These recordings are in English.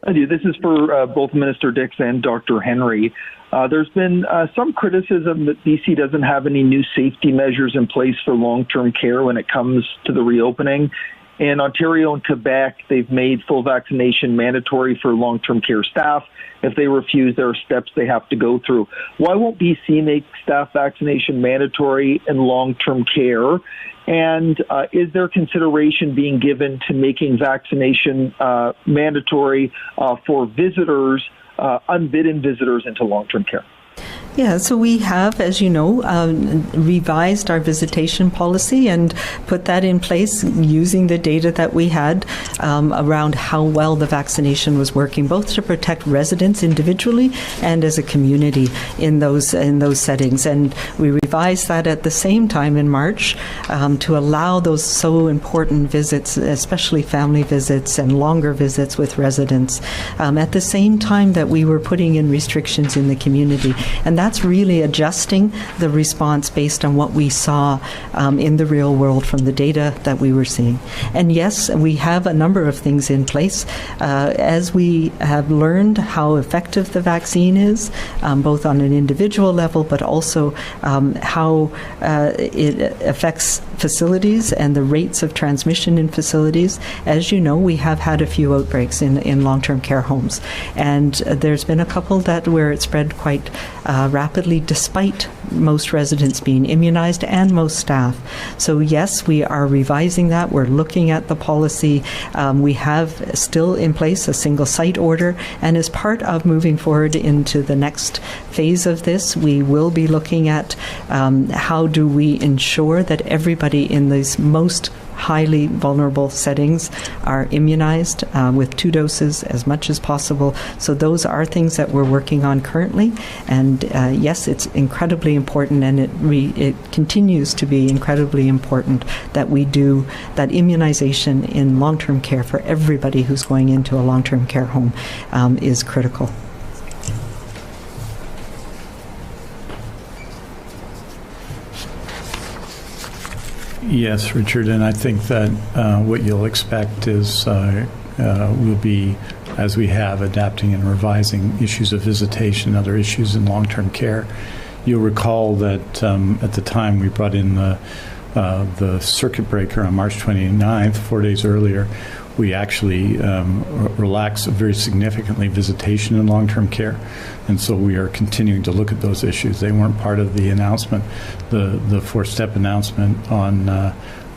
I do. This is for both Minister Dix and Dr. Henry. There's been some criticism that BC doesn't have any new safety measures in place for long-term care when it comes to the reopening. In Ontario and Quebec, they've made full vaccination mandatory for long-term care staff. If they refuse, there are steps they have to go through. Why won't BC make staff vaccination mandatory in long-term care? And is there consideration being given to making vaccination mandatory for visitors, unbidden visitors into long-term care? Yeah, so we have, as you know, revised our visitation policy and put that in place using the data that we had around how well the vaccination was working, both to protect residents individually and as a community in those settings. And we revised that at the same time in March to allow those so important visits, especially family visits and longer visits with residents, at the same time that we were putting in restrictions in the community. And that's really adjusting the response based on what we saw in the real world from the data that we were seeing. And yes, we have a number of things in place. As we have learned how effective the vaccine is, both on an individual level, but also how it affects facilities and the rates of transmission in facilities. As you know, we have had a few outbreaks in long-term care homes. And there's been a couple where it spread quite rapidly, despite most residents being immunized and most staff. So yes, we are revising that. We're looking at the policy. We have still in place a single site order, and as part of moving forward into the next phase of this, we will be looking at how do we ensure that everybody in these most highly vulnerable settings are immunized with 2 doses as much as possible. So those are things that we're working on currently. And yes, it's incredibly important, and it continues to be incredibly important that we do that immunization in long-term care for everybody who's going into a long-term care home is critical. Yes, Richard, and I think that what you'll expect is we'll be, as we have, adapting and revising issues of visitation and other issues in long-term care. You'll recall that at the time we brought in the circuit breaker on March 29th, 4 days earlier. We actually relaxed very significantly visitation in long-term care. And so we are continuing to look at those issues. They weren't part of the announcement, the 4-step announcement on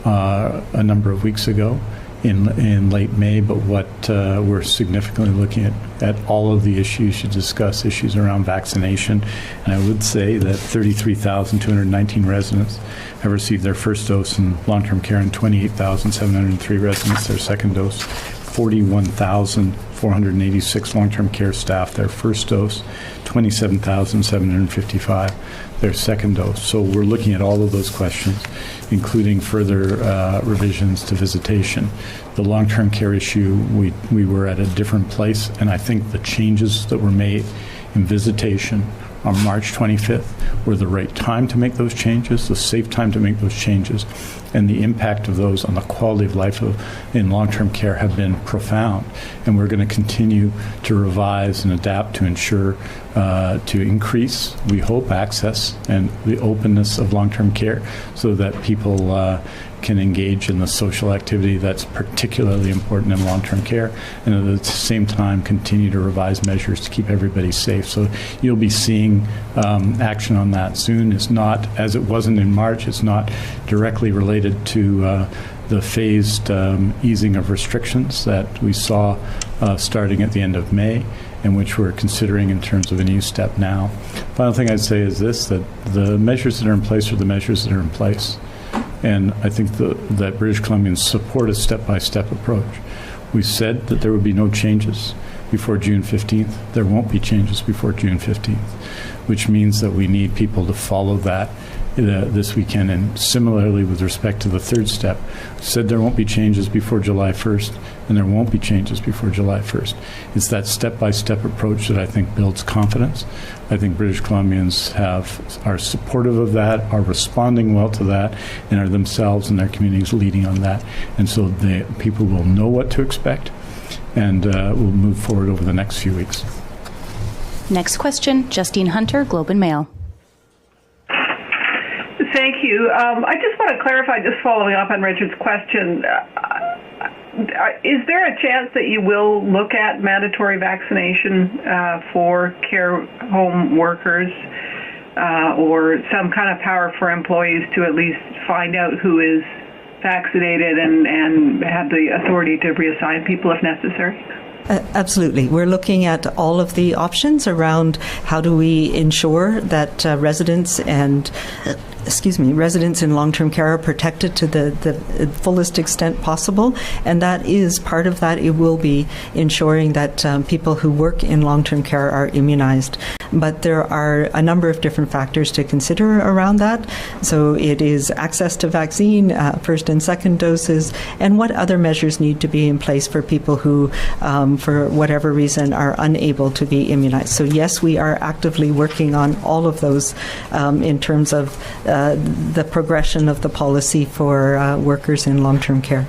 a number of weeks ago in late May, but what we're significantly looking at all of the issues you discuss, issues around vaccination. And I would say that 33,219 residents have received their first dose in long-term care, and 28,703 residents their second dose. 41,486 long-term care staff their first dose, 27,755 their second dose. So we're looking at all of those questions, including further revisions to visitation. The long-term care issue, we were at a different place, and I think the changes that were made in visitation on March 25th were the right time to make those changes, the safe time to make those changes, and the impact of those on the quality of life in long-term care have been profound. And we're going to continue to revise and adapt to ensure to increase, we hope, access and the openness of long-term care so that people can engage in the social activity that's particularly important in long-term care, and at the same time continue to revise measures to keep everybody safe. So you'll be seeing action on that soon. It's not, as it wasn't in March, it's not directly related to the phased easing of restrictions that we saw starting at the end of May, and which we're considering in terms of a new step now. Final thing I'd say is this, that the measures that are in place are the measures that are in place. And I think that British Columbians support a step-by-step approach. We said that there would be no changes before June 15th. There won't be changes before June 15th, which means that we need people to follow that this weekend. And similarly, with respect to the third step, said there won't be changes before July 1st, and there won't be changes before July 1st. It's that step-by-step approach that I think builds confidence. I think British Columbians are supportive of that, are responding well to that, and are themselves and their communities leading on that. And so people will know what to expect, and we'll move forward over the next few weeks. Next question, Justine Hunter, Globe and Mail. Thank you. I just want to clarify, just following up on Richard's question, is there a chance that you will look at mandatory vaccination for care home workers or some kind of power for employees to at least find out who is vaccinated and have the authority to reassign people if necessary? Absolutely. We're looking at all of the options around how do we ensure that residents in long-term care are protected to the fullest extent possible. And that is part of that. It will be ensuring that people who work in long-term care are immunized. But there are a number of different factors to consider around that. So it is access to vaccine, first and second doses, and what other measures need to be in place for people who, for whatever reason, are unable to be immunized. So yes, we are actively working on all of those in terms of the progression of the policy for workers in long-term care.